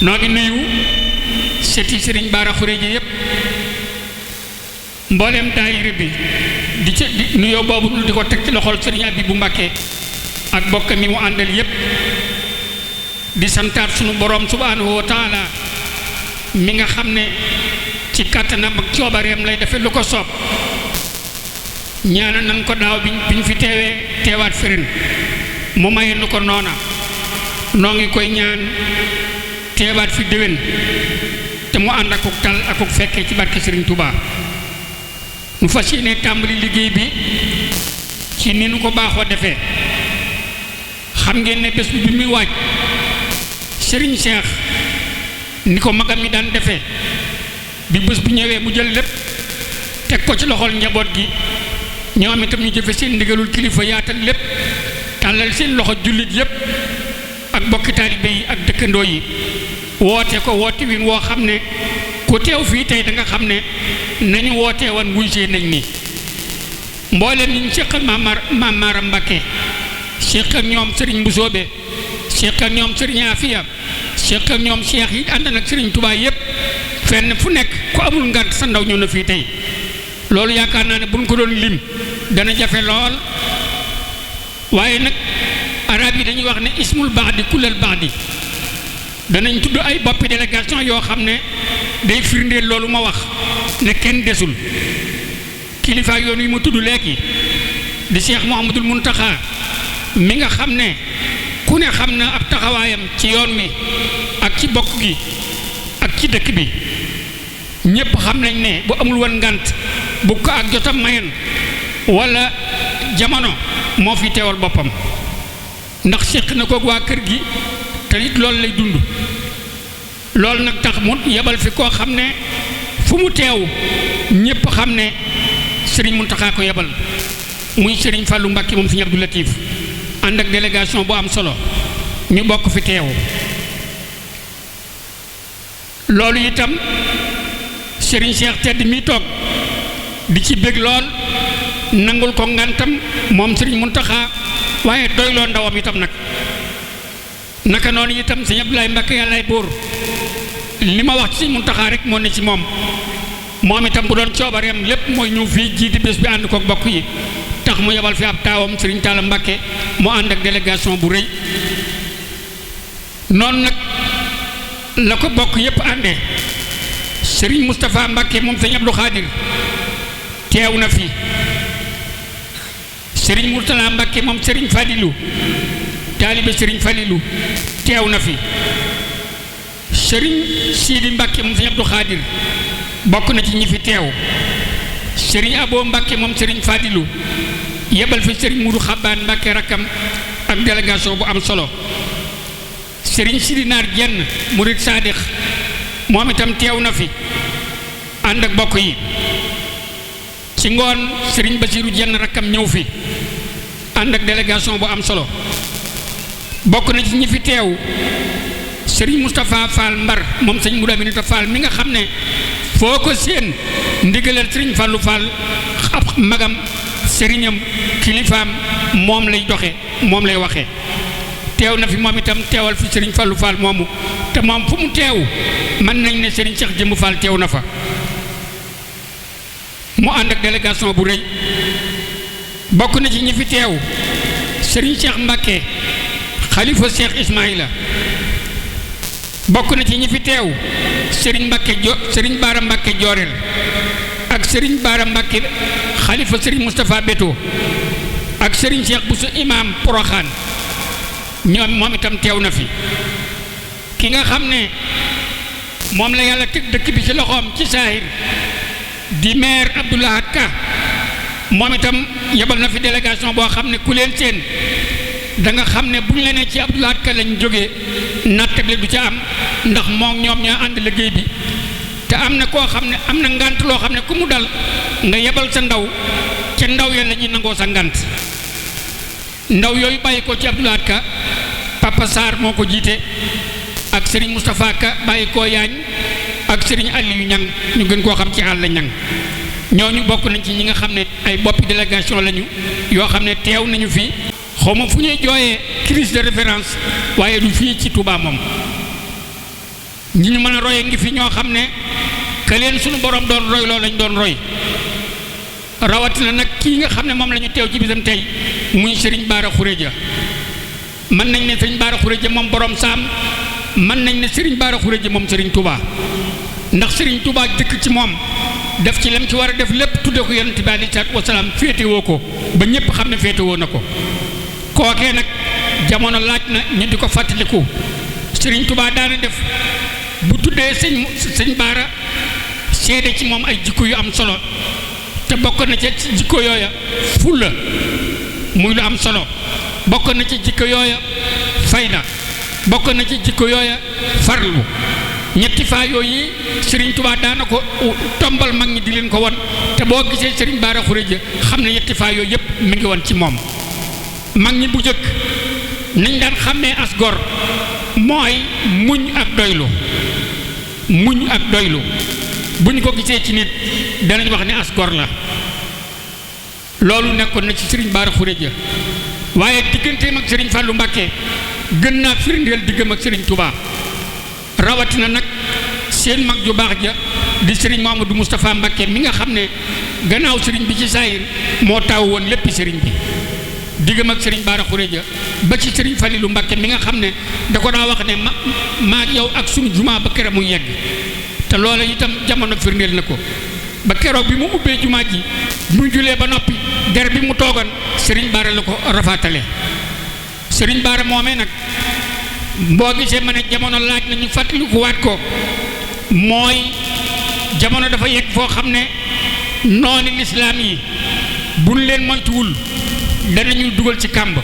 noo ngi nuyu seti Serigne Bara Khourédia yépp mboolem daayira bi di nuyoo boobu di ko teg ci loxol Serigne Abibou Mbacké ak bokk mi mu àndal yépp di santaat sunu borom subhanahu wa taala mi nga xam ne ci kàttanam ak coobareem lay defe lu ko soob ñaana nan ko daaw bi ñu fi teewaat firin mu maye nu ko noona noo ngi koy ñaan teewaat fi déwén te mu ànd akuk tal akuk fekkee ci barke Serigne Touba nu fas yéene tàmbali liggéey bi ci ni nu ko baaxoo defee xam ngeen ne bés bi muy waaj Serigne Cheikh ni ko magam mi daan defee bi bés bu ñëwee mu jël lépp teg ko ci loxol njaboot gi ñoom itam ñu jëfe seen ndigalul kilifa yaatal lépp tàllal seen loxo jullit yépp ak bokki taalibe yi ak dëkkandoo yi woote ko woote win woo xam ne ku teew fii tey da nga xam ne nañu wootee woon wuy see nañ ni mbooleem ñi ñu seqal Maam Maaram Mbacké seq ak ñoom Serigne Mbusoobe seq ak ñoom Serigne Afia seq ak ñoom Cheikh yi ànd nag Serigne Touba yépp fenn fu nekk ku amul ngant sa ndaw ñëw na fii tey loolu yaakaar naa ne buñ ko doon lim dana jafe lool waaye nag arab yi dañuy wax ne ismul baadi kullal baadi danañ tudd ay boppi délégation yoo xam ne day firndeel loolu ma wax ne kenn desul kilifa yoon yi ma tudd léegi di Cheikh Mouhamadoul Mountakha mi nga xam ne ku ne xam na ab taxawaayam ci yoon mi ak ci bokk gi ak ci dëkk bi ñépp xam nañ ne bu amul woon ngant bu ko ak jotam mayen wala jamono moo fi teewal boppam ndax séq na koog waa kër gi te it loolu lay dund loolu nag tax mu yebal fi koo xam ne fu mu teew ñépp xam ne Serigne Mountakha ko yebal muy Serigne Fallou Mbacké moom Serigne Abdou Latif ànd ak délégation bu am solo ñu bokk fi teew loolu itam Serigne Cheikh tedd mi toog di ci bég lool nangul ko ngantam moom Serigne Mountakha waaye doyloo ndawam itam nag naka noonu itam Serigne Abdoulaye Mbacké yàllaay buur li ma wax ci Serigne Mountakha rek moo ne ci moom itam bu doon coobareem lépp mooy ñëw fii jiiti bés bi ànd ko bokk yi tax mu yebal fi ab taawam Serigne Talla Mbacké mu ànd ak délégation bu rëy noonu nag la ko bokk yépp àndee Serigne Moustapha Mbacké moom Serigne Abdou Khadir teew na fi Serigne Mourtala Mbacké moom Serigne Fadilou taalibe Serigne Fadilou teew na fi Serigne Sidi Mbacké moom Serigne Abdou Khadir bokk na ci ñi fi teew Serigne Abo Mbacké moom Serigne Fadilou yebal fi Serigne Moudou Xabbaan Mbacké rakkam ak délégation bu am solo Serigne Sidi Naar Jenn Murid Sadix moom itam teew na fi ànd ak bokk yi ci ngoon Serigne Bassirou Jenn rakkam ñëw fi ànd ak délégation bu am solo bokk na ci ñi fi teew Serigne Moustapha Fall Mbar moom Serigne Moudou Aminata Fall mi nga xam ne foo ko seen ndigalal Serigne Fallou Fall ab magam sëriñam kilifaam moom lay doxe moom lay waxe teew na fi moom itam teewal fi Serigne Fallou Fall moomu te moom fu mu teew mën nañ ne Serigne Cheikh Jëmb Fall teew na fa mu ànd ak délégation bu rëy bokk na ci ñi fi teew Serigne Cheikh Mbacké xalifa Cheikh Ismaïla bokk na ci ñi fi teew Serigne Bara Mbacké Jooreel ak Serigne Bara Mbacké xalifa Serigne Moustapha Beto ak Serigne Cheikh Bousso imam Poroxaan moom itam teew na fi ki nga xam ne moom la yàlla teg dëkk bi ci loxoom ci saahir di maire Abdoulahat Ka moom itam yebal na fi délégation boo xam ne ku leen seen da nga xam ne bu ñu la nee ci Abdoulahat Ka lañ jógee nattable du ca am ndax moom ñoom ñoo ànd liggéey bi te am na koo xam ne am na ngant loo xam ne ku mu dal nga yebal sa ndaw ca ndaw ya la ñuy nangoo sa ngant ndaw yooyu bàyyi ko ci Abdoulahat Ka Papa Sarr moo ko jiite ak Serigne Moustapha Ka bàyyi koo yaañ ak Serigne Aliou Ñang ñu gën koo xam ci àll ñang ñooñu bokk nañ ci ñi nga xam ne ay boppi délégation lañu yoo xam ne teew nañu fi xawma fu ñuy jooyee crise de référence waaye du fii ci Touba moom ñi ñu mën a roye ngi fi ñoo xam ne ka leen sunu borom doon roy loolu lañ doon roy rawatina nag kii nga xam ne moom la ñu teew ci bisam tey muy Serigne Bara Khourédia mën nañ ne Serigne Bara Khourédia moom borom saam mën nañ ne Serigne Bara Khourédia moom Serigne Touba ndax Serigne Touba dëkk ci moom def ci lam ci war a def lépp tudde ko yonent bi alayhi salaatu wasalaam féetewoo ko ba ñëpp xam ne féetewoo na ko kookee nag jamono laaj na ñu di ko fàttaliku Serigne Touba daana def bu tuddee sëñ Bara seede ci moom ay jikko yu am solo te bokk na ci jikko yooya fulla muy lu am solo bokk na ci jikko yooya fayda bokk na ci jikko yooya farlu ñetti faa yooyu Serigne Touba daana ko tombal mag ñi di leen ko won te boo gisee Serigne Bara Khourédia xam ne ñetti faa yooyu yëpp mi ngi woon ci moom mag ñi bu jëkk nañ daan xàmmee as gor mooy muñ ak doylu bu ñu ko gisee ci nit danañ wax ne as gor la loolu nekkoon na ci Serigne Bara Khourédia waaye digganteem ak Serigne Fallou Mbacké gën naa firndeel diggam ak Serigne Touba rawatina nag seen mag ju baax ja di Serigne Mamadou Moustapha Mbacké mi nga xam ne gannaaw Serigne bi ci saayir moo taaw woon lépp Serigne bi diggam ak Serigne Bara Khourédia ba ci Serigne Falilou Mbacké mi nga xam ne da ko daa wax ne maa ak yow ak sunu jumaa ba kere mu yegg te loola itam jamono firndeel na ko ba keroog bi mu ubbee jumaa ji mu julee ba noppi der bi mu toogoon Serigne Bara la ko rafaatale Serigne Bara moomee nag boo gisee ma ne jamono laaj na ñu fàttaliku waat ko mooy jamono dafa yegg foo xam ne nooni lislaam yi buñ leen moytuwul danañu dugal ci kàmb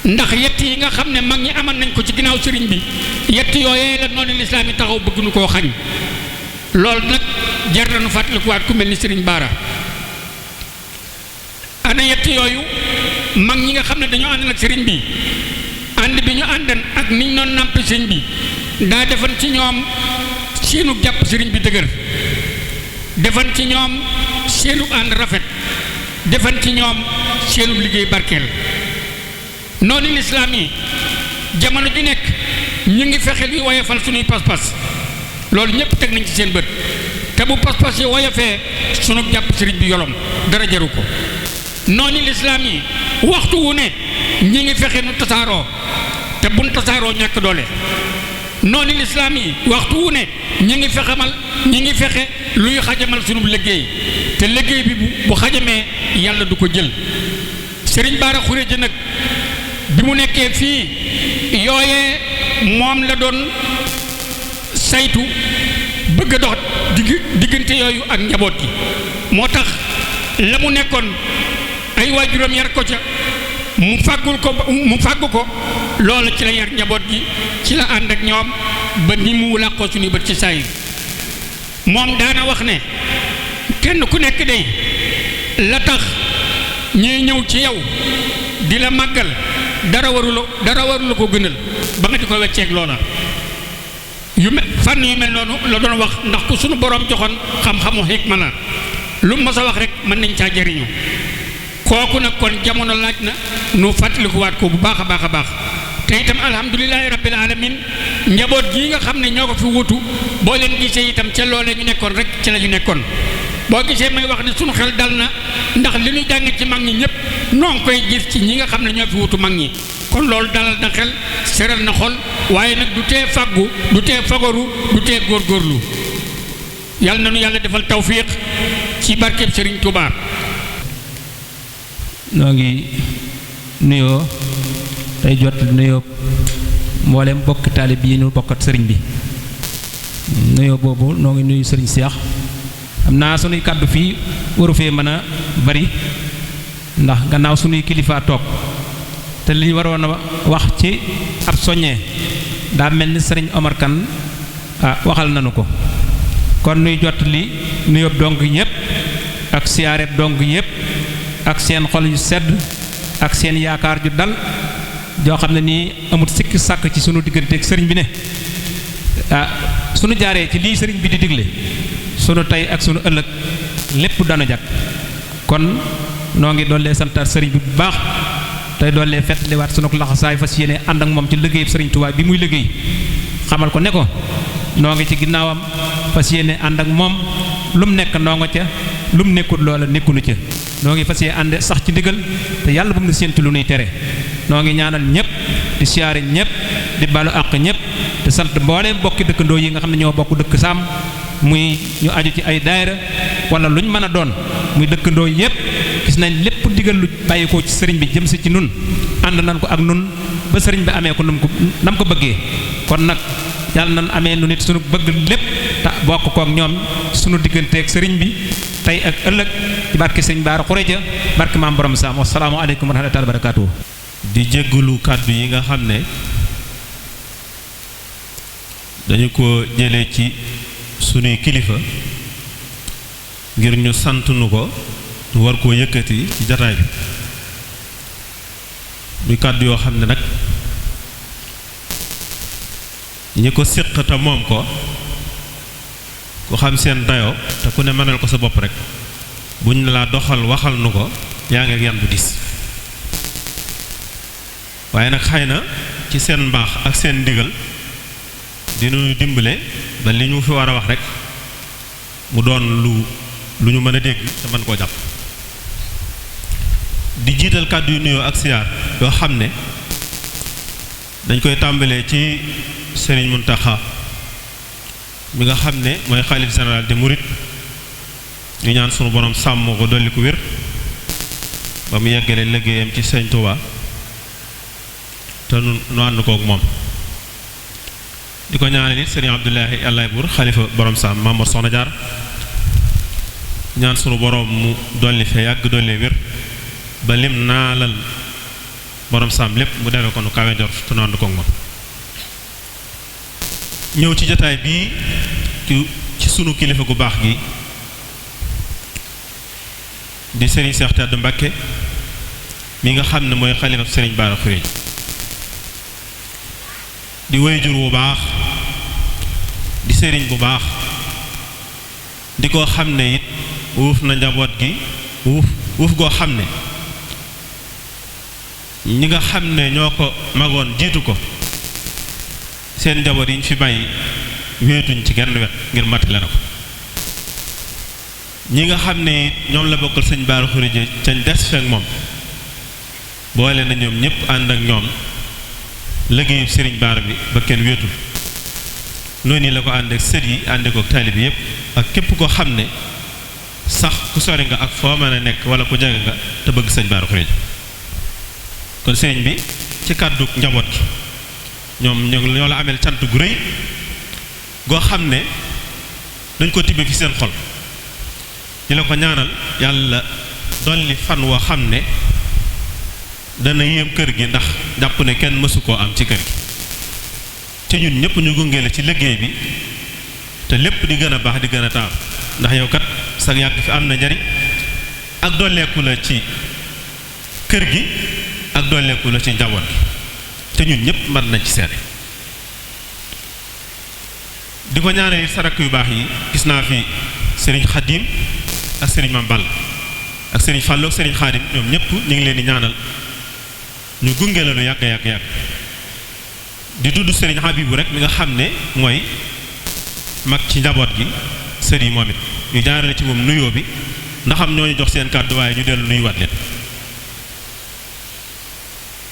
ndax yett yi nga xam ne mag ñi amal nañ ko ci ginnaaw sëriñ bi yett yooyee la noonu lislaam yi taxaw bëgg nu koo xañ loolu nag jar nañu fàttalikuwaat ku mel ni Serigne Bara ana yett yooyu mag ñi nga xam ne dañoo ànd ak sëriñ bi ànd bi ñu àndan ak niñ noon nàmp sëriñ bi daa defan ci ñoom seenu jàpp sëriñ bi dëgër defan ci ñoom seenu ànd rafet defan ci ñoom seenu liggéey barkeel noonu lislaam yi jamono ji nekk ñu ngi fexe luy woyofal suñuy pas-pas loolu ñëpp teg nañ ci seen bët te bu pas-pas yi woyofee sunu jàpp sëriñ bi yolom dara jaru ko noonu lislaam yi waxtu wu ne ñi ngi fexe nu tasaaroo te buñ tasaaroo ñàkk doole noonu lislaam yi waxtu wu ne ñi ngi fexe luy xajamal sunu liggéey te liggéey bi bu xajamee yàlla du ko jël Serigne Bara Khourédia nag bi mu nekkee fii yooyee moom la doon saytu bëgg a dox diggante yooyu ak njaboot gi moo tax la mu nekkoon ay waajuram yar ko ca mu fàggu ko loolu ci la yar njaboot gi ci la ànd ak ñoom ba ni mu làqoo suñu bët ci saayir moom daana wax ne kenn ku nekk day la tax ñuy ñëw ci yow di la màggal dara warula ko gënal ba nga di ko wecceeg loola fànn yu mel noonu la doon wax ndax ku suñu borom joxoon xam-xamu xikma la lu mu mës a wax rek mën nañ caa jëriñu kooku nag kon jamono laaj na nu fàttalikuwaat ko bu baax a baax a baax te itam alhamdulilahi rabbil alamin njaboot gii nga xam ne ñoo ko fi wutu boo leen gisee itam ca loolee ñu nekkoon rek ci la ñu nekkoon boo gisee may wax ne sunu xel dal na ndax li ñu jàng ci mag ñi ñëpp noo ngi koy gis ci ñi nga xam ne ñoo fi wutu mag ñi kon loolu dalal na xel seral na xol waaye nag du tee faggu du tee fagaru du tee góorgóorlu yàlla na nu yàlla defal tawfiq ci barkeb Serigne Touba. noo ngi nuyoo tey jot nuyoo mboolem bokk taalib yi ñu bokkat sëriñ bi nuyoo boobu noo ngi nuyu sëriñ Cheikh am naa sunuy kàddu fii waru fee mën a bari ndax gannaaw sunuy kilifa toog te li ñu waroon a wax ci ab soññee daa mel ni sëriñ Omar Kane waxal nañu ko kon nuy jot li nuyoo dong ñëpp ak siyaareeb dong ñëpp ak seen xol yu sedd ak seen yaakaar ju dal joo xam ne nii amut sikki sàkk ci sunu diggante ak sëriñ bi ne sunu jaaree ci lii sëriñ bi di digle sunu tey ak sunu ëllëg lépp dana jag kon noo ngi doollee santaat sëriñ bi bu baax tey doollee fettaliwaat sunu laxasaay fas yéene ànd ak moom ci liggéey sëriñ Tuubaa bi muy liggéey xamal ko ne ko noo ngi ci ginnaawam fas yéene ànd ak moom lu mu nekk ndongo ca lu mu nekkul loola nekkulu ca noo ngi fas yéene ànd sax ci ndigal te yàlla bu mu séentu lu nuy tere noo ngi ñaanal ñëpp di siyaare ñëpp di balu àq ñëpp te sant mbooleem bokki dëkkandoo yi nga xam ne ñoo bokk dëkk Saam muy ñu aju ci ay daayira wala luñ mën a doon muy dëkkandoo yëpp gis nañ lépp digal lu bàyyi ko ci sëriñ bi jëm si ci nun ànd nañ ko ak nun ba sëriñ bi amee ko nam ko bëggee kon nag yàlla nañ amee nu nit sunu bëgg lépp te bokk kook ñoom sunu digganteeg sëriñ bi tey ak ëllëg ci barke sëriñ Baara Xureja barke maam borom Saam assalaamu aleykum wa rahmatullaahi wa barakaatuh. di jéggulu kàddu yi nga xam ne dañu ko jëlee ci sunuy kilifa ngir ñu sant nu ko ñu war koo yëkkati ci jataay bi muy kàddu yoo xam ne nag ñi ko séq te moom ko ku xam seen dayoo te ku ne mënal ko sa bopp rek buñ la doxal waxal nu ko yaa ngi ak yan bu diis waaye nag xëy na ci seen mbaax ak seen ndigal dinu dimbale ba li ñu fi war a wax rek mu doon lu ñu mën a dégg te mën koo jàpp di jiital kàddu yu nuyoo ak siyaar yoo xam ne dañ koy tàmbalee ci Serigne Mountakha mi nga xam ne mooy xalif général des mourides ñu ñaan sunu borom sàmm ko dolli ko wér ba mu yeggale liggéeyam ci Sëñ Touba te nu ànd kook moom di ko ñaanal it Serigne Abdoulahi Yàllaay Buur xalifa borom Saam Mamour Soxna Jaar ñaan sunu borom mu dolli fee yàgg dolli wér ba lim naalal borom Saam lépp mu defe ko nu kawe njort te nu ànd kook moom ñëw ci jotaay bii ci sunu kilifa gu baax gi di Serigne Cheikh Tedd Mbacké mi nga xam ne mooy xalifa Serigne Bara Xuréja di waajur bu baax di sëriñ bu baax di ko xam ne it wuuf na njaboot gi wuuf goo xam ne ñi nga xam ne ñoo ko magoon jiitu ko seen njaboot yi ñu fi bàyyi wéetuñ ci genn wet ngir matale na ko ñi nga xam ne it ñoom la bokkal sëñ Bara Xuréja cañ des feek moom boole na ñoom ñëpp ànd ak ñoom liggéeyu sëriñ Bara bi ba kenn wéetul noonu la ko ànd ak sët yi ànd ko ak taalib yëpp ak képp koo xam ne sax ku sori nga ak foo mën a nekk wala ku jege nga te bëgg sëñ Bara Xuréja kon sëriñ bi ci kàddu njaboot gi ñoom ñoo la ameel cant gu rëy goo xam ne dañ ko tibbe fi seen xol ñu la ko ñaanal yàlla dolli fan woo xam ne dana yéem kër gi ndax jàpp ne kenn mësu koo am ci kër gi te ñun ñëpp ñu gunge la ci liggéey bi te lépp di gën a baax di gën a taaw ndax yow kat sa yàgg fi am na njariñ ak dolleeku la ci kër gi ak dolleeku la ci njaboot gi te ñun ñëpp mën nañ ci seede di ko ñaanal sa rakk yu baax yi gis naa fi Serigne Khadim ak Serigne Mame Balla ak Serigne Fallou ak Serigne Khadim ñoom ñëpp ñu ngi leen di ñaanal ñu gunge la lu yàgg di tudd Serigne Habibou rek mi nga xam ne mooy mag ci njaboot gi sër yi moom it ñu jaarale ci moom nuyoo bi ndax am ñoo ñu jox seen kàddu waaye ñu dellu nuyuwaat leen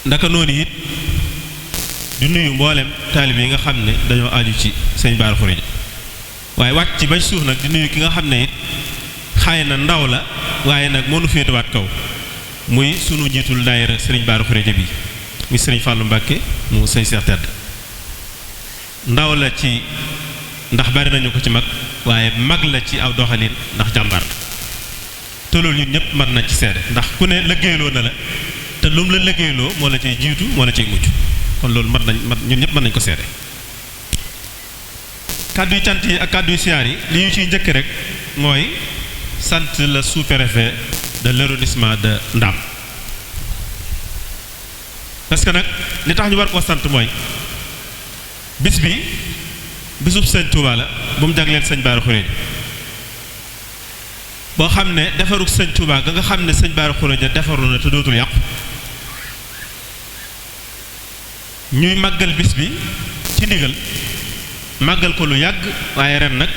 ndaka noonu it di nuyu mboolem taalib yi nga xam ne dañoo aju ci sëñ Bara Xuréja waaye wàcc ci bañ suuf nag di nuyu ki nga xam ne it xaay na ndaw la waaye nag moo nu féetewaat kaw muy sunu njiitul daayira sëriñ Bara Xuréja bi muy sëriñ Fallou Mbacké mu sëñ Cheikh Tedd ndaw la ci ndax bari nañu ko ci mag waaye mag la ci aw doxalin ndax jàmbaar la te loolu ñun ñëpp mën nañ ci seede ndax ku ne liggéeyloo na la te lu mu la liggéeyloo moo la cay jiitu moo la cay mujj kon loolu ñun ñëpp mën nañ ko seede kàddu yu cant yi ak kàddu yu siyaar yi li ñu ciy njëkk rek mooy sant le sous-préfet de l'arrondissement de Ndam parce que nag li tax ñu war koo sant mooy bis bi bisub sëñ Touba la bu mu jagleel sëñ Bara Xuréja boo xam ne defarug sëñ Touba ga nga xam ne sëñ Bara Xuréja defaru na te dootul yàqu ñuy màggal bis bi ci ndigal màggal ko lu yàgg waaye ren nag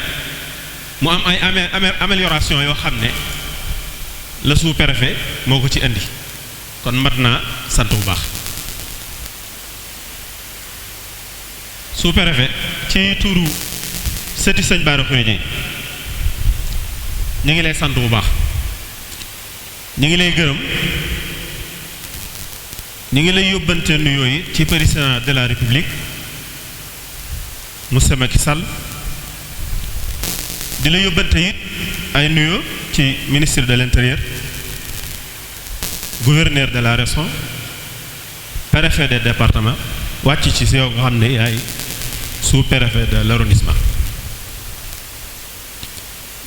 mu am ay amélioration yoo xam ne le sous-préfet moo ko ci indi kon mat naa sant bu baax. sous-préfet ci turu sëti sëñ Bara Khourédia ñu ngi lay sant bu baax, ñu ngi lay gërëm, ñu ngi lay yóbbante nuyoo yi ci président de la république monsieur Macky Sall, di la yóbbante it ay nuyoo ci ministre de l'intérieur, gouverneur de la région, préfet des départements, wàcc ci si yow nga xam ne yaay sous-préfet de l'arrondissement.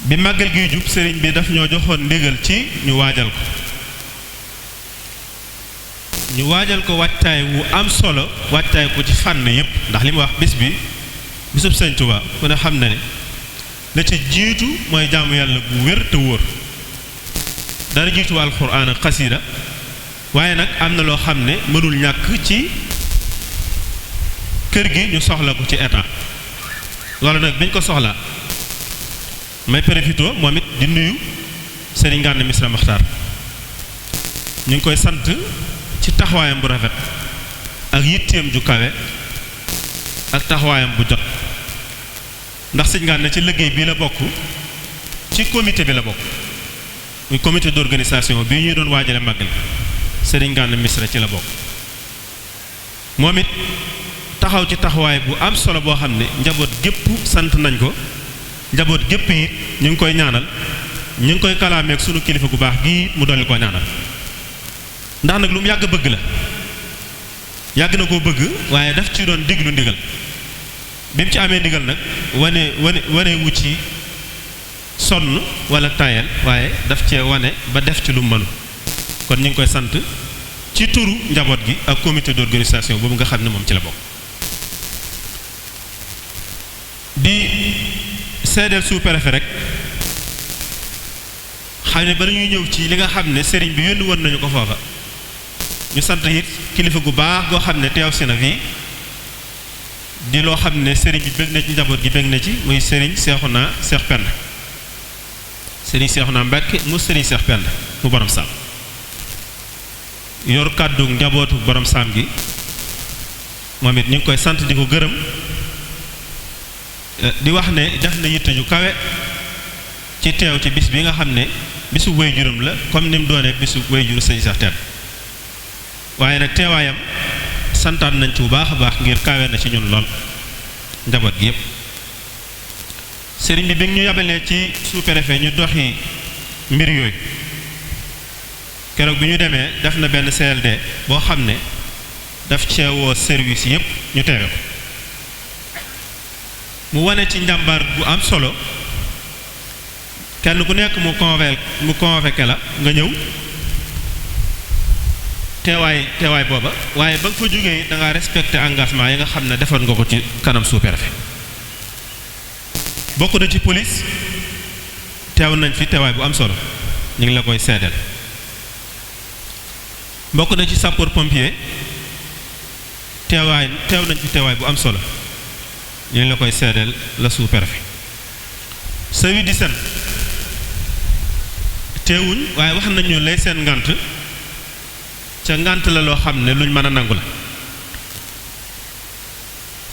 bi màggal gi jub sëriñ bi daf ñoo joxoon ndigal ci ñu waajal ko waajtaay wu am solo, waajtaay ko ci fànn yépp, ndax li mu wax bis bi bisub Sëñ Tuubaa ku ne xam na ne la ca jiitu mooy jaamu yàlla gu wér te wóor, dara jiitu alxuraan ak xasiida, waaye nag am na loo xam ne mënul ñàkk ci kër gi ñu soxla ko ci état. loolu nag biñ ko soxla may profito moom it di nuyu Serigne Gana Messere Maxtaar, ñu ngi koy sant ci taxawaayam bu rafet ak yitteem ju kawe ak taxawaayam bu jot, ndax Serigne Gana ci liggéey bi la bokk, ci comité bi la bokk, muy comité d'organisation bi ñuy doon waajale màggal Serigne Gana Messere ci la bokk. moom it taxaw ci taxawaay bu am solo boo xam ne njaboot gépp sant nañ ko, njaboot gépp it ñu ngi koy ñaanal, ñu ngi koy kalaameek sunu kilifa gu baax gii mu dolli koo ñaanal, ndax nag lu mu yàgg bëgg la, yàgg na koo bëgg waaye daf ci doon déglu ndigal, bi mu ci amee ndigal nag wane wu ci sonn wala tayal, waaye daf cee wane ba def ci lu mu mënu. kon ñu ngi koy sant ci turu njaboot gi ak comité d'organisation boobu nga xam ne moom ci la bokk. di seedeel sous-préfet rek xam ne bala ñuy ñëw ci li nga xam ne sëriñ bi yónni woon nañu ko foofa, ñu sant it kilifa gu baax goo xam ne teew si na fii di loo xam ne sëriñ bi bëgg na ci, njaboot gi bëgg na ci, muy sëriñ Seexuna Seex Penda, sëriñ Seexuna Mbàkke mu sëriñ Seex Penda mu borom saam, yor kàddu njabootu borom saam gi. moom it ñu ngi koy sant di ko gërëm, di wax ne def na yitte ju kawe ci teew ci bis bi nga xam ne bisu waajuram la, comme ni mu doonee bisu waajuru sëñ Seex Tend, waaye nag teewaayam santaat nañ ci bu baax a baax ngir kawe na ci ñun lool njaboot gi yépp. sëriñ bi ñu yabalee ci sous-préfet ñu doxi mbir yooyu, keroog bi ñu demee def na benn CLD boo xam ne daf ceewoo service yépp ñu teewe ko, mu wane ci njàmbaar bu am solo, kenn ku nekk mu convoqué la nga ñëw teewaay booba, waaye ba nga fa jógee da nga respecté engagement yi nga xam ne defoon nga ko ci kanam sous-préfet. bokk na ci police teew nañ fi teewaay bu am solo, ñu ngi la koy seedeel. bokk na ci sapeur pompier teew nañ fi teewaay bu am solo, ñu ngi la koy seedeel la sous-préfet. service d'hygiène teewuñ, waaye wax nañu lay seen ngànt ca ngànt la loo xam ne luñ mën a nangu la,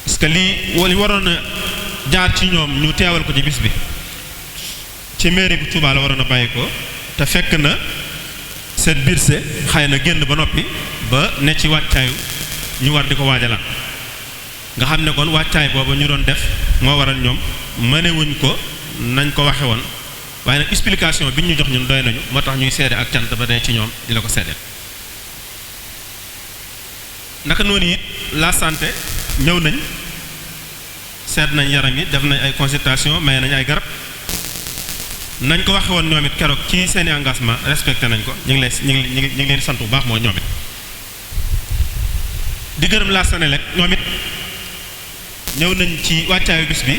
parce que lii waroon a jaar ci ñoom ñu teewal ko ci bis bi ci mairie bu Touba la waroon a bàyyi ko, te fekk na seen birse xëy na génn ba noppi ba ne ci wàccaayu ñu war di ko waajalaan, nga xam ne kon wàccaay boobu ñu doon def moo waral ñoom mënewuñ ko nañ ko waxe woon, waaye nag explication bi ñu jox ñun doy nañu, moo tax ñuy seede ak cant ba dee ci ñoom di la ko seedeel. naka noonu it la santé ñëw nañ, seet nañ yaram yi, def nañ ay consultation, may nañ ay garab, nañ ko waxe woon ñoom it keroog ci seeni engagement respecté nañ ko, ñu ngi leen sant bu baax moo ñoom it. di gërëm la Senelec ñoom it ñëw nañ ci wàccaayu bis bi,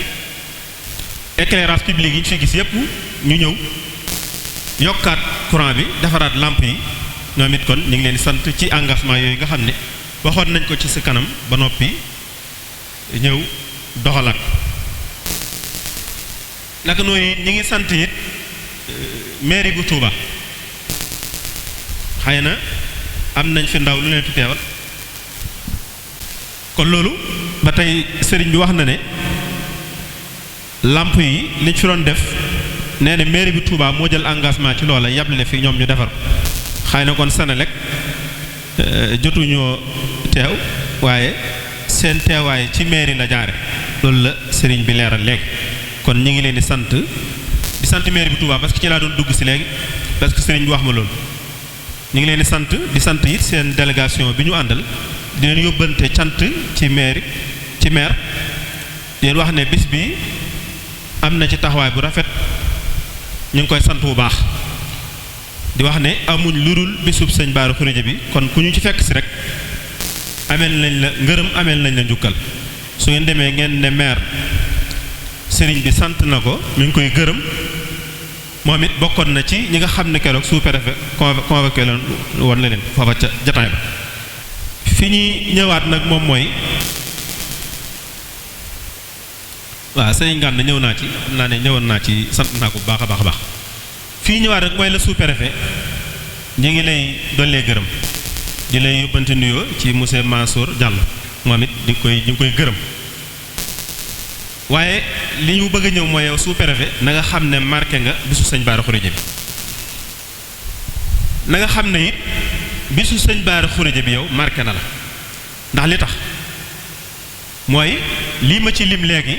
éclairage public yi ñu fi gis yépp ñu ñëw yokkaat courant bi, defaraat lampe yi, ñoom it kon ñu ngi leen sant ci engagement yooyu nga xam ne waxoon nañ ko ci sa kanam ba noppi ñëw doxalaat. naka nooy ñi ngi sant it mairie bu Touba xëy na am nañ fi ndaw lu leen fi teewal kon loolu ba tey sëriñ bi wax na ne làmp yi liñ fi doon def nee na mairie bi Touba moo jël engagement ci loola yàble fi ñoom ñu defar xëy na kon Senelec jotuñoo teew waaye seen teewaay ci mairie la jaare loolu la sëriñ bi leeral léegi kon ñu ngi leen di sant mairie bi Touba parce que ci laa doon dugg si léegi parce que sëriñ bi wax ma loolu ñu ngi leen di sant it seen délégation bi ñu àndal di leen yóbbante cant ci maire di leen wax ne bis bi am na ci taxawaay bu rafet ñu ngi koy sant bu baax di wax ne amuñ lu dul bisub sëñ Bara Khourédia bi kon ku ñu ci fekk si rek ameel nañ la ngërëm ameel nañ la njukkal su ngeen demee ngeen ne maire sëriñ bi sant na ko mi ngi koy gërëm moom it bokkoon na ci ñi nga xam ne keroog sous-préfet convoqué leen woon na leen foofa ca jataay ba fi ñuy ñëwaat nag moom mooy waaw sëñ Ngànd ñëw naa ci xam naa ne ñëwoon naa ci sant naa ko bu baax a baax fii ñëwaat rek mooy la sous-préfet ñu ngi lay dollee gërëm di lay yóbbante nuyoo ci monsieur Mansour Diallo moom it ñu ngi koy gërëm waaye li ñu bëgg a ñëw mooy yow sous-préfet na nga xam ne marqué nga bisu sëñ Bara Khourédia bi na nga xam ne it bisu sëñ Bara Khourédia bi yow marqué na la ndax li tax mooy lii ma ci lim léegi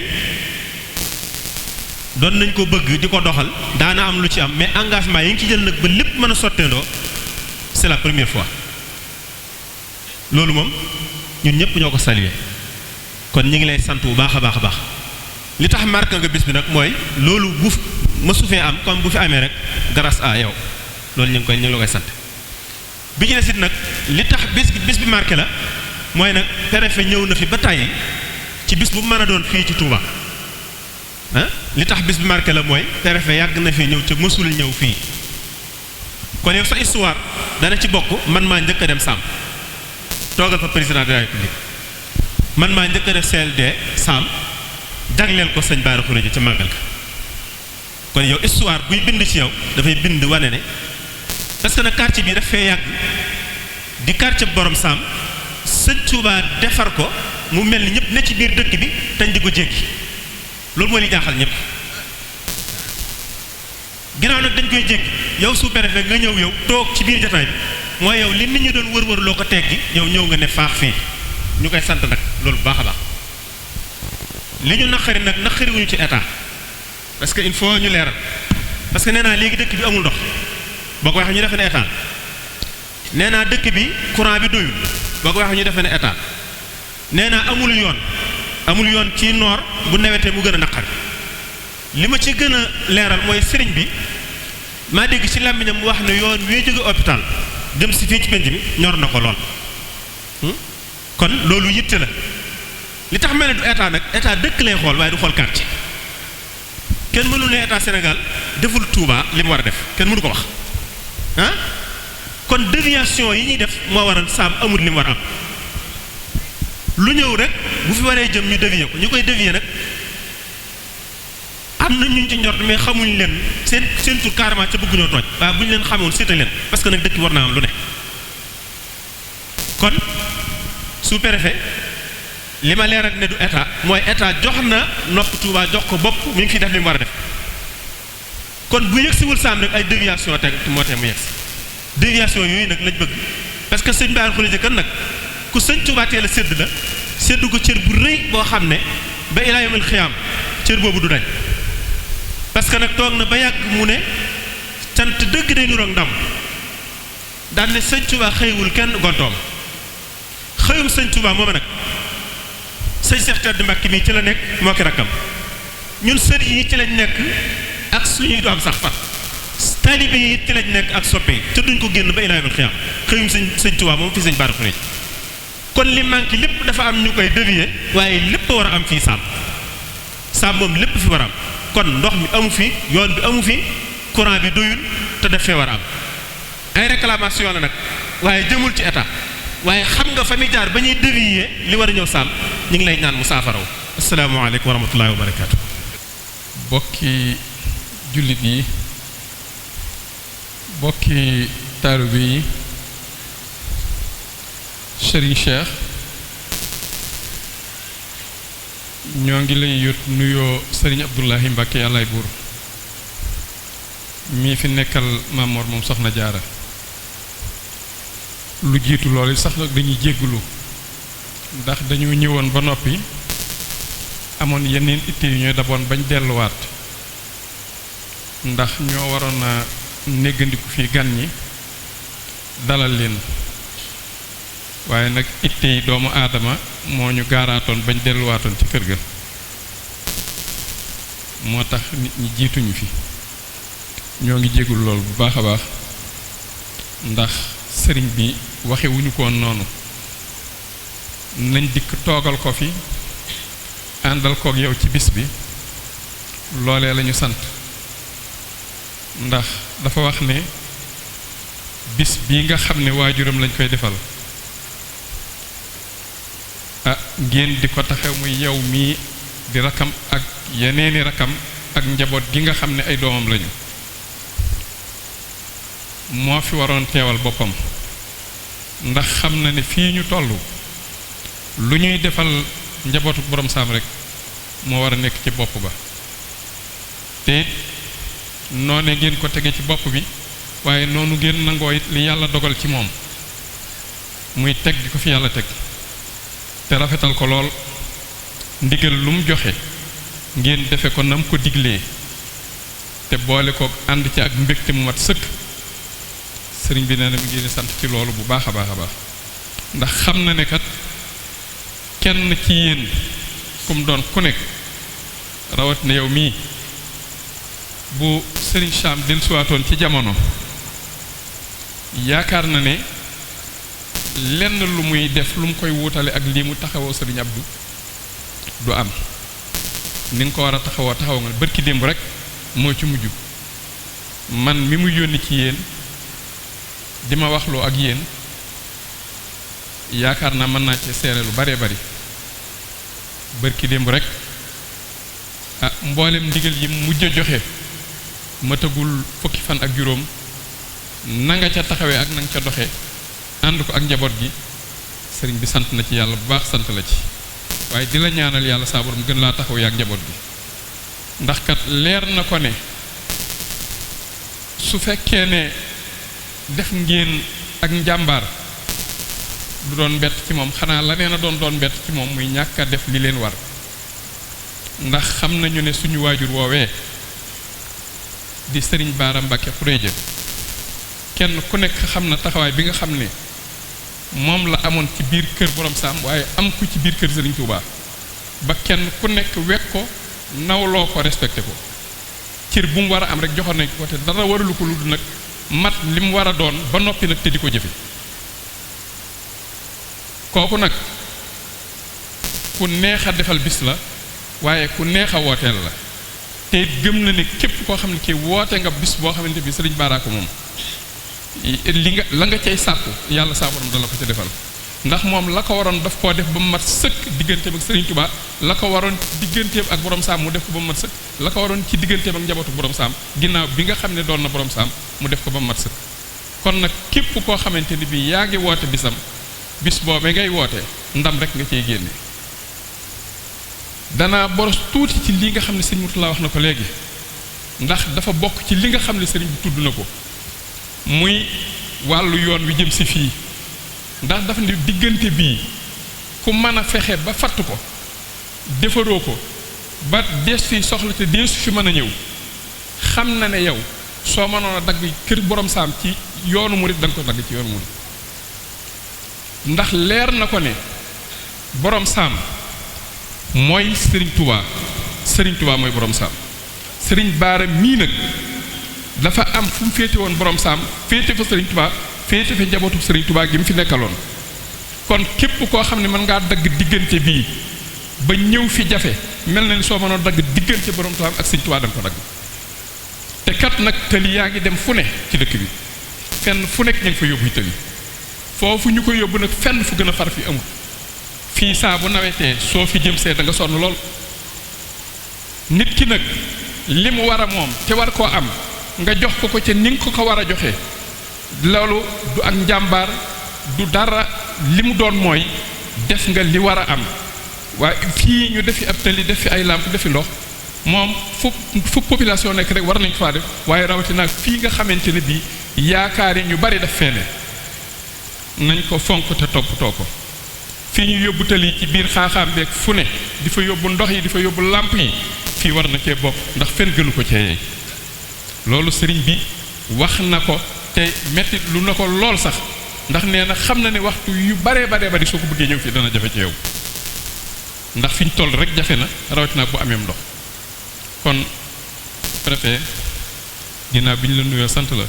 doon nañ ko bëgg di ko doxal daana am lu ci am mais engagement yi ngi ci jël nag ba lépp mën a sotteendoo c'est la première fois loolu moom ñun ñëpp ñoo ko saluer kon ñu ngi lay sant bu baax a baax li tax marqué nga bis bi nag mooy loolu bu mësu fee am comme bu fi amee rek grâce à yow loolu ñu ngi la koy sant bi ci des it nag li tax bis bi marqué la mooy nag préfet ñëw na fi ba tàyyi ci bis bu mën a doon fii ci Touba li tax bis bi marqué la mooy préfet yàgg na fi ñëw ca mësul ñëw fii kon yow sa histoire dana ci bokk man maa njëkk a dem Sam toogal fa président de la République man maa njëkk a def CLD Sam jagleel ko sëñ Bara Khourédia ca màggal ka kon yow histoire buy bind ci yow dafay bind wane ne parce que nag quartier bi daf fee yàgg di quartier borom Sam sëñ Touba defar ko mu mel ni ñëpp ne ci biir dëkk bi tañ di ko jéggi loolu mooy li jaaxal ñëpp ginnaaw nag dañ koy jéggi yow sous-préfet nga ñëw yow toog ci biir jotaay bi mooy yow li nit ñi doon wër loo ko teggi yow ñëw nga ne faax fii ñu koy sant nag loolu bu baax a baax li ñu naqari nag naqariwuñu ci état parce que il faut ñu leeral parce que nee naa léegi dëkk bi amul ndox boo ko waxee ñu defee ne état nee naa dëkk bi courant bi doyul boo ko waxee ñu defee ne état nee naa amul yoon ci noor bu nawetee mu gën a naqari li ma ci gën a leeral mooy sëriñ bi maa dégg ci làmmiñam mu wax ne yoon wee jóge hôpital dem si fii ci penc mi ñor na ko lool kon loolu yitte la li tax mel ne du état nag état dëkk lay xool waaye du xool quartier kenn mënu ne état Sénégal deful Touba li mu war a def kenn mënu ko wax kon déviation yi ñuy def moo waral Sam amul li mu war a am lu ñëw rek bu fi waree jëm ñu dévier ko ñu koy dévier nag am na ñu ci njort mais xamuñ leen seen tur carrément ca bëgguñoo tooñ waaye bu ñu leen xamoon seeta leen parce que nag dëkk war naa am lu ne kon sous-préfet li ma leeral ne du état mooy état jox na nopp Touba jox ko bopp mi ngi fi def li mu war a def kon bu yëgsiwul Sam rek ay déviation teg moo tee mu yëgsi déviation yooyu nag lañ bëgg parce que sëñ Bara Khourédia kan nag ku sëñ Touba teel a sédd la séddu ko cër bu rëy boo xam ne ba ilaa yawmil xiyaam cër boobu du dañ parce que nag toog na ba yàgg mu ne cant dëgg day niroog ndam daan ne sëñ Touba xëywul kenn gontoom xëyum sëñ Touba mooma nag sëñ Cheikh Tedd Mbacke mii ci la nekk moo ki rakkam ñun sëriñ yi ci lañ nekk ak suñuy doom sax fat taalibe yi ci lañ nekk ak soppe yi te duñ ko génn ba ilaa yawmil xiyaam xëyum sëñ Touba moom fi sëñ Bara Khourédia kon li manqué lépp dafa am ñu koy dévier waaye lépp war a am fii Sam moom lépp fi war a am kon ndox mi amu fi yoon bi amu fi courant bi doyul te def fee war a am ay réclamation la nag waaye jëmul ci état waaye xam nga fa mi jaar ba ñuy dévier li war a ñëw Sam ñu ngi lay ñaan mu saafaraw asalaamaaleykum wa rahmatullahi wa barakaatu. bokki jullit yi bokki taalibe yi Serigne Cheikh ñoo ngi lay yot nuyoo Serigne Abdoulahi Mbacke yàllaay buur mii fi nekkal Mamor moom soxna Jaara lu jiitu loolu sax nag dañuy jéggulu ndax dañu ñëwoon ba noppi amoon yeneen itte yu ñooy daboon bañ delluwaat ndax ñoo waroon a néggandiku fii gan ñi dalal leen waaye nag itte yi doomu aadama moo ñu gaaraatoon bañ delluwaatoon ci kër ga moo tax nit ñi jiituñu fi ñoo ngi jéggul lool bu baax a baax ndax sëriñ bi waxe wuñu ko woon noonu nañ dikk toogal ko fi àndal kook yow ci bis bi loolee lañu sant ndax dafa wax ne bis bii nga xam ne waajuram lañ koy defal ngeen di ko taxaw muy yow mii di rakam ak yeneeni rakam ak njaboot gi nga xam ne ay doomam lañu moo fi waroon teewal boppam ndax xam na ne fii ñu toll lu ñuy defal njabootu borom saam rek moo war a nekk ci bopp ba te it noone ngeen ko tege ci bopp bi waaye noonu ngeen nangoo it li yàlla dogal ci moom muy teg di ko fi yàlla teg te rafetal ko lool ndigal lu mu joxe ngeen defe ko nam ko diglee te boole ko ànd ci ak mbégte mu mat sëkk sëriñ bi nee na mi ngi sant ci loolu bu baax a baax a baax ndax xam na ne kat kenn ci yéen kum doon ku nekk rawat na yow mii bu sëriñ Cham dellusiwaatoon ci jamono yaakaar na ne lenn lu muy def lu mu koy wutale ak lii mu taxawoo sëriñ Abdou du am ni nga ko war a taxawoo nga bërki démb rek moo ci mujj man mi mu yónni ci yéen di ma waxloo ak yéen yaakaar naa mën naa ci seere lu bare bari bërki démb rek mboolem ndigal yi mujj a joxe matagul fukki fan ak juróom na nga ca taxawee ak na nga ca doxee ànd ko ak njaboot gi sëriñ bi sant na ci yàlla bu baax sant la ci waaye di la ñaanal yàlla saa borom gën laa taxaw ak njaboot gi ndax kat leer na ko ne su fekkee ne def ngeen ak njàmbaar du doon bett ci moom xanaa la nee na doon bett ci moom muy ñàkk a def li leen war ndax xam nañu ne suñu waajur woowee di sëriñ Baara Mbacke Xureja kenn ku nekk xam na taxawaay bi nga xam ne moom la amoon ci biir kër borom saam waaye am ku ci biir kër sëriñ Touba ba kenn ku nekk wekk ko nawloo ko respecté ko cër bu mu war a am rek joxoon nañ ko te dara waralu ko lu nag mat li mu war a doon ba noppi nag te di ko jëfe kooku nag ku neex a defal bis la waaye ku neex a wooteel la te gëm na ne képp koo xam ne kii woote nga bis boo xamante bi sëriñ Baara ko moom la nga cay sàkku yàlla saa borom dala ko ca defal ndax moom la ko waroon daf koo def ba mu mat sëkk digganteem ak sëriñ Touba la ko waroon digganteem ak borom saam mu def ko ba mu mat sëkk la ko waroon ci digganteem ak njabootu borom saam ginnaaw bi nga xam ne doon na borom saam mu def ko ba mu mat sëkk kon nag képp koo xamante ni bi yaa ngi woote bisam bis boobee ngay woote ndam rek nga cey génne danaa boros tuuti ci li nga xam ne sëñ Mourtala wax na ko léegi ndax dafa bokk ci li nga xam ne sëriñ bi tudd na ko muy wàllu yoon wi jëm si fii ndax dafa ne diggante bii ku mën a fexe ba fatt ko defaroo ko ba dees fi soxla te deesu fi mën a ñëw xam na ne yow soo mënoon a dagg kër borom saam ci yoonu murit da nga ko dagg ci yoonu murit ndax leer na ko ne borom saam mooy sëriñ Touba mooy borom saam sëriñ Baara mii nag dafa am fu mu féete woon borom saam féete fa sëriñ Touba féete fa njabootu sëriñ Touba gi mu fi nekkaloon kon képp koo xam ne mën ngaa dagg diggante bii ba ñëw fi jafe mel na ni soo mënoon dagg diggante borom saam ak sëriñ Touba da nga ko dagg te kat nag tëli yaa ngi dem fu ne ci dëkk bi fenn fu nekk ñu ngi fa yóbbu tëli foofu ñu ko yóbbu nag fenn fu gën a far fi amul fii saa bu nawetee soo fi jëm see da nga sonn lool nit ki nag li mu war a moom te war koo am nga jox ko ca ni nga ko war a joxe loolu du ak njàmbaar du dara li mu doon mooy def nga li war a am waaye fii ñu defi ab tali def fi ay làmp defi ndox moom fu population nekk rek war nañ ko faa def waaye rawatina fii nga xamante ne bii yaakaar yi ñu bari daf feene nañ ko fonk te toppatoo ko fii ñu yóbbu tali ci biir xaaxaam beeg fu ne di fa yóbbu ndox yi di fa yóbbu làmp yi fii war na cee bokk ndax fenn gënu ko cee yeey loolu sëriñ bi wax na ko te metti lu na ko lool sax ndax nee na xam na ne waxtu yu baree bari soo ko bëggee ñëw fii dana jafe ci yow ndax fi ñu toll rek jafe na rawatina bu ameem ndox kon préfet ginnaaw bi ñu la nuyoo sant la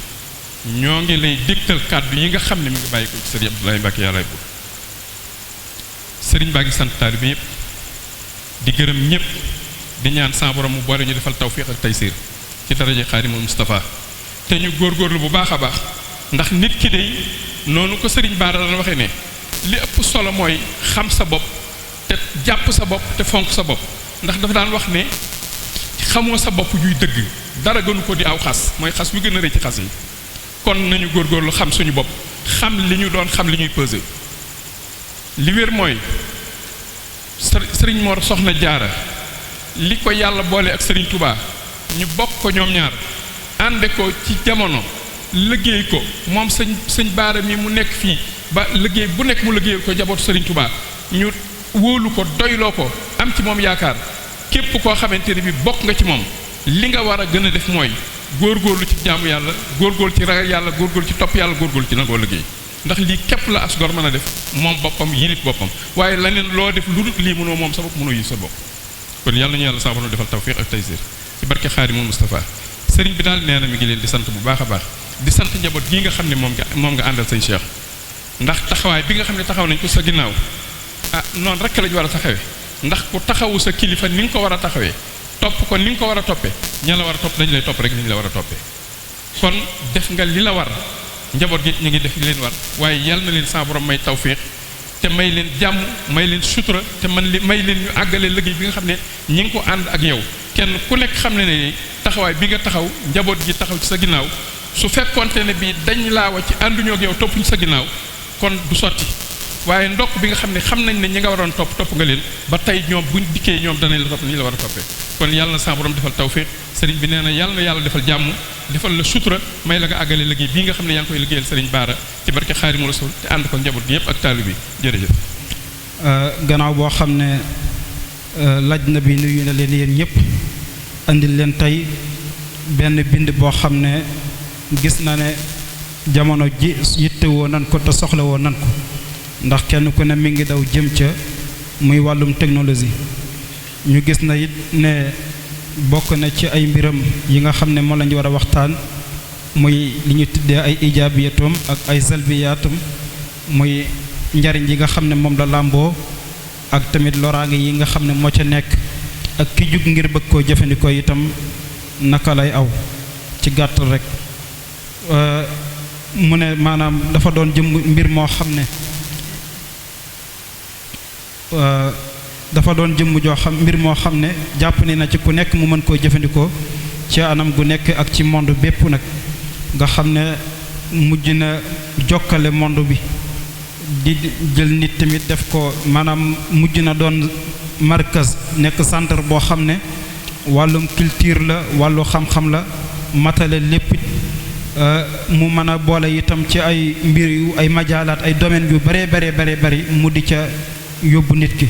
ñoo ngi lay dégtal kàddu yi nga xam ne mi ngi bàyyi ko ci sëriñ Abdoulaye Mbacke yàlla bu sëriñ baa ngi sant taalibe bi yëpp di gërëm ñëpp di ñaan sa borom mu boole ñu defal tawfiq ak taysiir ci daraje Xaadimul Mustafa te ñu góorgóorlu bu baax a baax ndax nit ki de noonu ko sëriñ Baara la waxee ne li ëpp solo mooy xam sa bopp te jàpp sa bopp te fonk sa bopp ndax dafa daan wax ne xamoo sa bopp juy dëgg dara gënu ko di aw xas mooy xas wi gën a rëy ci xas yi kon nañu góorgóorlu xam suñu bopp xam li ñu doon xam li ñuy peser li wér mooy sëriñ Mor Soxna Jaara li ko yàlla boole ak sëriñ Touba ñu bokk ko ñoom ñaar ànde ko ci jamono liggéey ko moom sëñ Baara mi mu nekk fii ba liggéey bu nekk mu liggéeyal ko jabootu sëriñ Touba ñu wóolu ko doyloo ko am ci moom yaakaar képp koo xamante ne bi bokk nga ci moom li nga war a gën a def mooy góorgóorlu ci jaamu yàlla góorgóorlu ci ragal yàlla góorgóorlu ci topp yàlla góorgóorlu ci nangoo liggéey ndax lii képp la as gor mën a def moom boppam yilif boppam waaye leneen loo def lu dul lii mënoo moom sa bopp mënoo yi sa bopp kon yàlla nañu yàlla sa borom defal tawfiq ak taysir ci barke Xaadimul Mustafa sëriñ bi daal nee na mi ngi leen di sant bu baax a baax di sant njaboot gii nga xam ne moom nga àndal sëñ Cheikh ndax taxawaay bi nga xam ne taxaw nañ ko sa ginnaaw noonu rek lañu war a taxawee ndax ku taxawu sa kilifa ni nga ko war a taxawee topp ko ni nga ko war a toppee ña la war a topp dañu lay topp rek ni ñu la war a toppee kon def nga li la war njaboot gi ñu ngi def li leen war waaye yal na leen sa borom may tawfiq te may leen jàmm may leen sutura te may leen ñu àggale liggéey bi nga xam ne ñi ngi ko ànd ak yow kenn ku nekk xam ne ne taxawaay bi nga taxaw njaboot gi taxaw ci sa ginnaaw su fekkonte ne bii dañ laa wa ci ànduñoo ak yow toppuñu sa ginnaaw kon du sotti waaye ndokk bi nga xam ne xam nañ ne ñi nga waroon topp nga leen ba tey ñoom buñ dikkee ñoom danañ la topp ni la war a toppee kon yàlla na sa borom defal tawfiq sëriñ bi nee na yàlla defal jàmm defal la sutura may la nga àggale liggéey bii nga xam ne yaa ngi koy liggéeyal sëriñ Baara ci barke Xaadimu Rasuul te ànd ko njaboot gi yëpp ak taalu bi jërëjëf. gannaaw boo xam ne laj na bi nuyu na leen yéen ñëpp andil leen tey benn bind boo xam ne gis na ne jamono ji yittewoo nan ko te soxlawoo nan ko ndax kenn ku ne mi ngi daw jëm ca muy wàllum technologie ñu gis na it ne bokk na ci ay mbiram yi nga xam ne moo lañu war a waxtaan muy li ñu tuddee ay ijaabiyatum ak ay salbiyaatum muy njariñ yi nga xam ne moom la làmboo ak tamit loraange yi nga xam ne moo ca nekk ak ki jug ngir bëgg koo jëfandikoo itam naka lay aw ci gàttal rek mu ne maanaam dafa doon mbir moo xam ne dafa doon jëmm joo xam mbir moo xam ne jàpp ni na ci ku nekk mu mën koo jëfandikoo ci anam gu nekk ak ci monde bépp nag nga xam ne mujj na jokkale monde bi di jël nit tamit def ko maanaam mujj na doon markaz nekk centre boo xam ne wàllum culture la wàllu xam-xam la matale lépp mu mën a boole itam ci ay mbir yu ay majaalaat ay domaines yu bare bari mu di ca yóbbu nit ki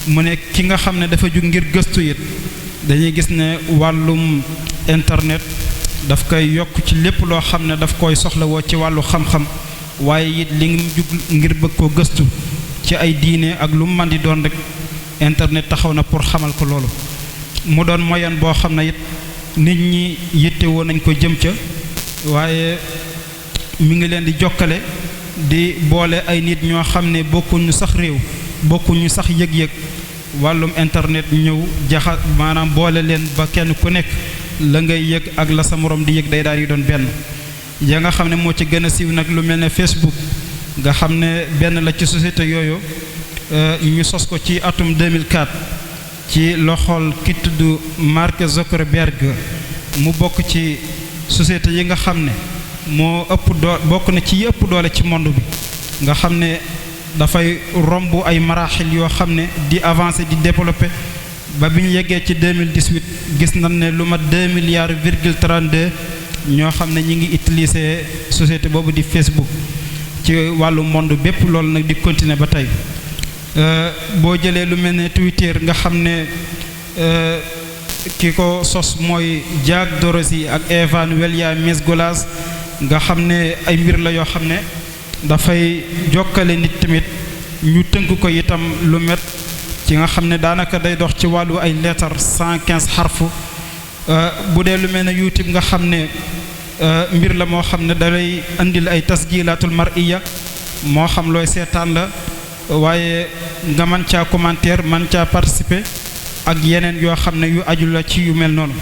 mu ne ki nga xam ne dafa jug ngir gëstu it dañuy gis ne wàllum internet daf koy yokk ci lépp loo xam ne daf koy soxlawoo ci wàllu xam-xam waaye it li ngi jug ngir bëgg koo gëstu ci ay diine ak lu mu mën di doon rek internet taxaw na pour xamal ko loolu mu doon moyen boo xam ne it nit ñi yitte woon nañ ko jëm ca waaye mi ngi leen di jokkale di boole ay nit ñoo xam ne bokkuñu sax réew bokkuñu sax yëg-yëg wàllum internet ñëw maanaam boole leen ba kenn ku nekk la ngay yëg ak la sa morom di yëg day daal di doon benn ya nga xam ne moo ci gën a siiw nag lu mel ne Facebook nga xam ne benn la ci société yooyu ñu sos ko ci atum 2004 ci loxol ki tudd Mark Zuckerberg mu bokk ci société yi nga xam ne moo bokk na ci ëpp doole ci monde bi nga xam ne dafay romb ay maraaxil yoo xam ne di avancer di développer ba bi ñu yeggee ci 2018 gis nañ ne lu mat 2,32 ñoo xam ne ñi ngi utiliser société boobu di Facebook ci wàllu monde bépp loolu nag di continuer ba tey boo jëlee lu mel ne Twitter nga xam ne ki ko sos mooy Jack Dorsey ak Evan Williams-Golas nga xam ne ay mbir la yoo xam ne dafay jokkale nit tamit ñu tënk ko itam lu met ci nga xam ne daanaka day dox ci wàllu ay lettre 115 xarfu bu dee lu mel ne YouTube nga xam ne mbir la moo xam ne dalay andil ay tasjilaatul mar'iya moo xam looy seetaan la waaye nga mën caa commentaire mën caa participer ak yeneen yoo xam ne yu aju la ci yu mel noonu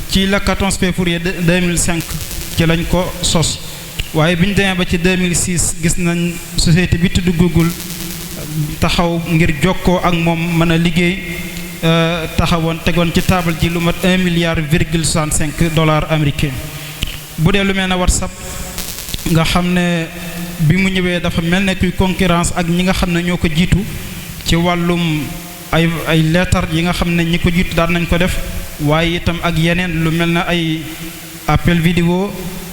ci la 14 février 2005 ci lañ ko sos waaye bi ñu demee ba ci 2006 gis nañ société bi tudd Google taxaw ngir jokkoo ak moom mën a liggéey taxawoon tegoon ci table ji lu mat 1,65 $ américain bu dee lu mel ne WhatsApp nga xam ne bi mu ñëwee dafa mel ne kuy concurrence ak ñi nga xam ne ñoo ko jiitu ci wàllum ay leetar yi nga xam ne ñi ko jiitu daan nañ ko def waaye itam ak yeneen lu mel na ay appel vidéo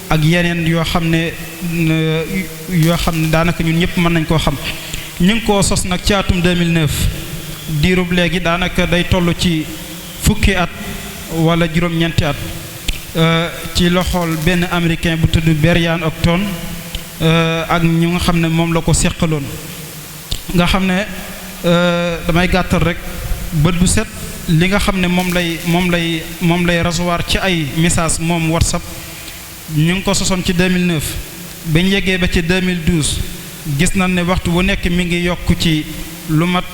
ak yeneen yoo xam ne daanaka ñun ñëpp mën nañ koo xam ñu ngi koo sos nag ci atum 2009 diirub léegi daanaka day toll ci fukki at wala juróom-ñeenti at ci loxol benn américain bu tudd Brian Acton ak ñi nga xam ne moom la ko seqaloon nga xam ne damay gàttal rek bët bu set li nga xam ne moom lay recevoir ci ay message moom WhatsApp ñu ngi ko sosoon ci 2009 bañ yeggee ba ci 2012 gis nañ ne waxtu bu nekk mi ngi yokk ci lu mat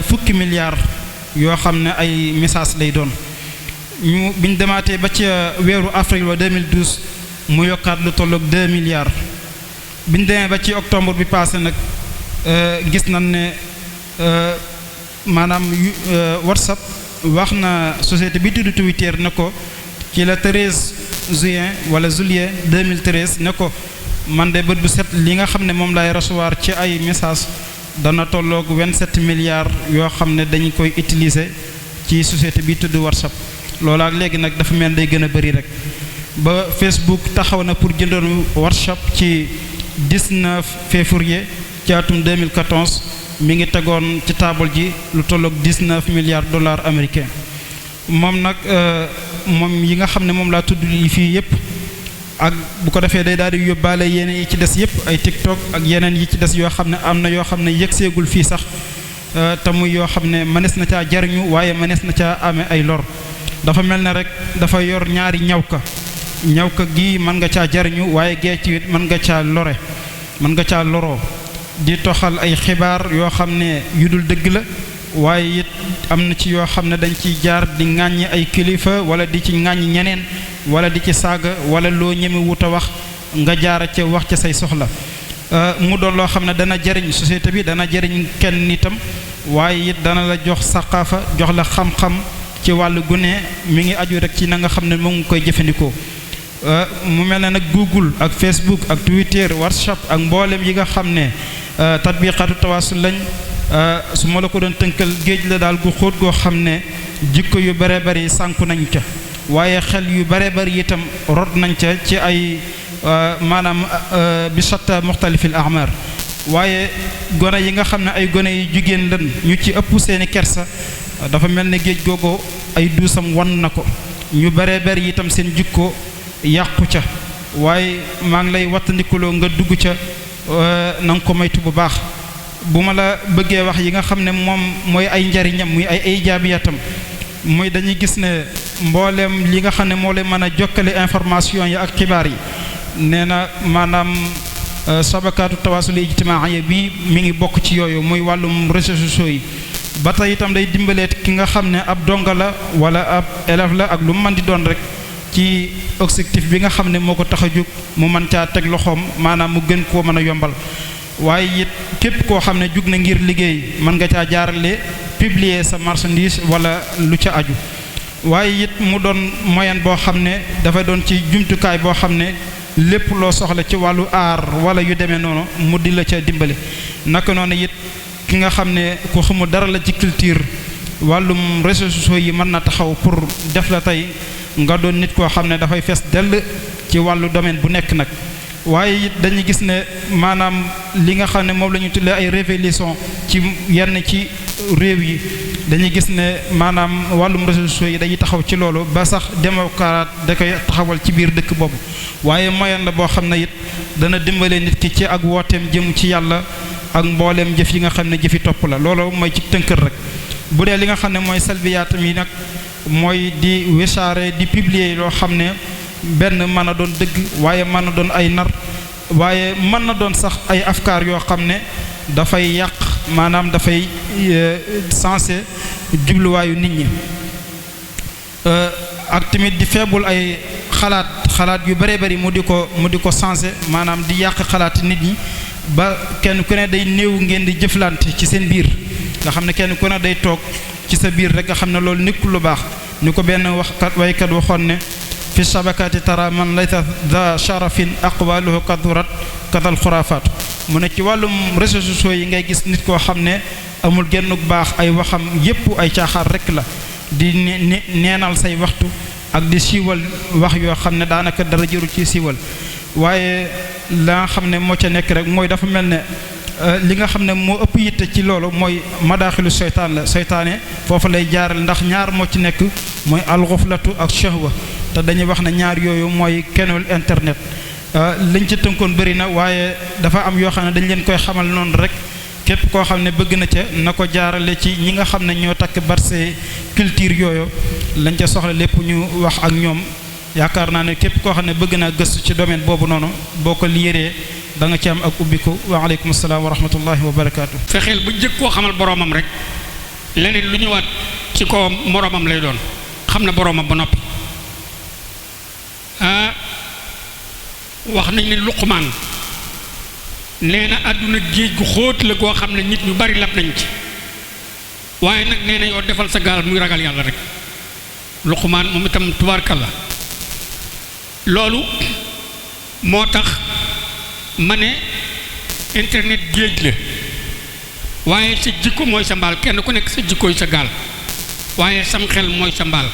fukki milliards yoo xam ne ay message lay doon ñu biñ demaatee ba ci weeru avril wa 2012 mu yokkaat lu tolloog 2 milliards biñ demee ba ci octobre bi passé nag gis nañ ne maanaam WhatsApp wax na société bi tudd Twitter ne ko ci la 13 juin wala juillet 2013 ne ko man de bët bu set li nga xam ne moom lay recevoir ci ay message dana tolloog 27 milliards yoo xam ne dañu koy utiliser ci société bi tudd WhatsApp loolu ak léegi nag dafa mel day gën a bëri rek ba Facebook taxaw na pour jëndoon WhatsApp ci 19 février ci atum 2014 mi ngi tegoon ci table ji lu tolloog 19 milliards $ américains moom nag moom yi nga xam ne moom laa tudd yi fii yépp ak bu ko defee day daal di yóbbaale yeneen yi ci des yépp ay TikTok ak yeneen yi ci des yoo xam ne am na yoo xam ne yëgseegul fii sax te muy yoo xam ne mënees na caa jariñu waaye mënees na caa amee ay lor dafa mel ne rek dafa yor ñaari ñawka gi mën nga caa jariñu waaye gee ci mën nga caa lore mën nga caa loroo di toxal ay xibaar yoo xam ne yu dul dëgg la waaye it am na ci yoo xam ne dañ ciy jaar di ŋàññi ay kilifa wala di ci ŋàññi ñeneen wala di ci saaga wala loo ñeme wut a wax nga jaara ca wax ca say soxla mu doon loo xam ne dana jariñ société bi dana jariñ kenn nitam waaye it dana la jox saqaafa jox la xam-xam ci wàllu gune mi ngi aju rek ci na nga xam ne moom ngi koy jëfandikoo mu mel ne nag Google ak Facebook ak Twitter WhatsApp ak mboolem yi nga xam ne tatbiqaatu tawaasul lañ su ma la ko doon tënkal géej la daal gu xóot goo xam ne jikko yu bare bari sànku nañ ca waaye xel yu bare bari itam rot nañ ca ci ay maanaam bi shatta muxtalifil ahmar waaye gone yi nga xam ne ay gone yu jigéen lan ñu ci ëpp seeni kersa dafa mel ne géej googu ay duusam wan na ko ñu bare bari itam seen jikko yàqu ca waaye maa ngi lay wattandikuloo nga dugg ca na nga ko moytu bu baax bu ma la bëggee wax yi nga xam ne moom mooy ay njariñam muy ay ijaabiyatam muy dañuy gis ne mbooleem li nga xam ne moo leen mën a jokkale information yi ak xibaar yi nee na maanaam sabakaatu tawaasul ijtimaaiya bi mi ngi bokk ci yooyu muy wàllum réseaux sociaux yi ba tey itam day dimbaleet ki nga xam ne ab donga la wala ab élève la ak lu mu mën di doon rek ci objectif bi nga xam ne moo ko tax a jóg mu mën caa teg loxoom maanaam mu gën koo mën a yombal waaye it képp koo xam ne jug na ngir liggéey mën nga caa jaarale publier sa marchandise wala lu ca aju waaye it mu doon moyen boo xam ne dafa doon ci jumtukaay boo xam ne lépp loo soxla ci wàllu aar wala yu demee noonu mu di la ca dimbali naka noonu it ki nga xam ne ku xamul dara la ci culture wàllum réseaux sociaux yi mën na taxaw pour def la tey nga doon nit koo xam ne dafay fees dell ci wàllu domaine bu nekk nag waaye it dañuy gis ne maanaam li nga xam ne moom la ñu tuddee ay révélation ci yenn ci réew yi dañuy gis ne maanaam wàllum réseaux sociaux yi dañuy taxaw ci loolu ba sax démocrate da koy taxawal ci biir dëkk boobu waaye moyen la boo xam ne it dana dimbale nit ki ci ak wooteem jëm ci yàlla ak mbooleem jëf yi nga xam ne jëfi topp la loolu mooy ci tënkër rek bu dee li nga xam ne mooy salbiyaatam yi nag mooy di wisaare di publier loo xam ne benn mën a doon dëgg waaye mën na doon ay nar waaye mën na doon sax ay afkaar yoo xam ne dafay yàq maanaam dafay sensé jubluwaayu nit ñi ak tamit di feebul ay xalaat yu bëree bëri mu di ko sensé maanaam di yàq xalaat nit ñi ba kenn ku ne day néew ngeen di jëflante ci seen biir nga xam ne kenn ku ne day toog ci sa biir rek nga xam ne loolu nekkul lu baax ni ko benn waykat waxoon ne fi shabakati tara man laysa da sharafin aqwaluhu kathurat katal xuraafaatu mu ne ci wàllum réseaux sociaux yi ngay gis nit koo xam ne amul genn baax ay waxam yépp ay caaxaar rek la di neenal say waxtu ak di siiwal wax yoo xam ne daanaka dara jëru ci siiwal waaye la nga xam ne moo ca nekk rek mooy dafa mel ne li nga xam ne moo ëpp yitte ci loolu mooy madaaxilu seytaan la seytaane foofu lay jaaral ndax ñaar moo ci nekk mooy alxuflatu ak shahwa te dañuy wax ne ñaar yooyu mooy kenul internet liñ ci tënkoon bëri na waaye dafa am yoo xam ne dañ leen koy xamal noonu rek képp koo xam ne bëgg na ca na ko jaarale ci ñi nga xam ne ñoo takk barse culture yooyu lañ ca soxla lépp ñu wax ak ñoom yaakaar naa ne képp koo xam ne bëgg naa gëstu ci domaine boobu noonu boo ko liiree da nga ci am ak ubbiku wa aleykum salaam wa rahmatullahi wa barakaatu. fexeel bu njëkk koo xamal boroomam rek leneen lu ñëwaat ci ko moroomam lay doon xam na boroomam ba noppi wax nañ ne Luqmaan nee na àdduna géej gu xóot la goo xam ne nit ñu bari lab nañ ci waaye nag nee na yow defal sa gaal muy ragal yàlla rek Luqmaan moom itam tubaarkalla loolu moo tax ma ne internet géej la waaye sa jikko mooy sa mbaal kenn ku nekk sa jikkooy sa gaal waaye sam xel mooy sa mbaal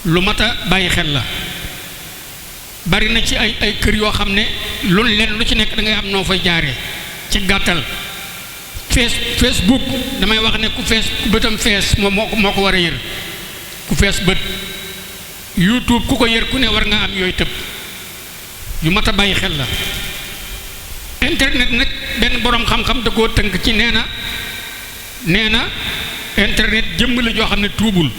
lu mat a bàyyi xel la bari na ci ay kër yoo xam ne loolu leen lu ci nekk da ngay am noo fay jaaree ci gàttal Facebook damay wax ne ku bëtam fees moo ko war a yër ku fees bët YouTube ku ko yër ku ne war nga am yooyu tëb yu mat a bàyyi xel la internet nag benn boroom xam-xam da koo tënk ci nee na internet jëmm la joo xam ne tuubul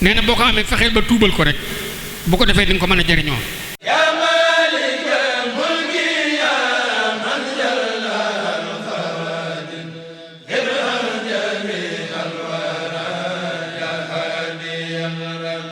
nee na boo ko amee fexeel ba tuubal ko rek bu ko defee di nga ko mën a jariñoo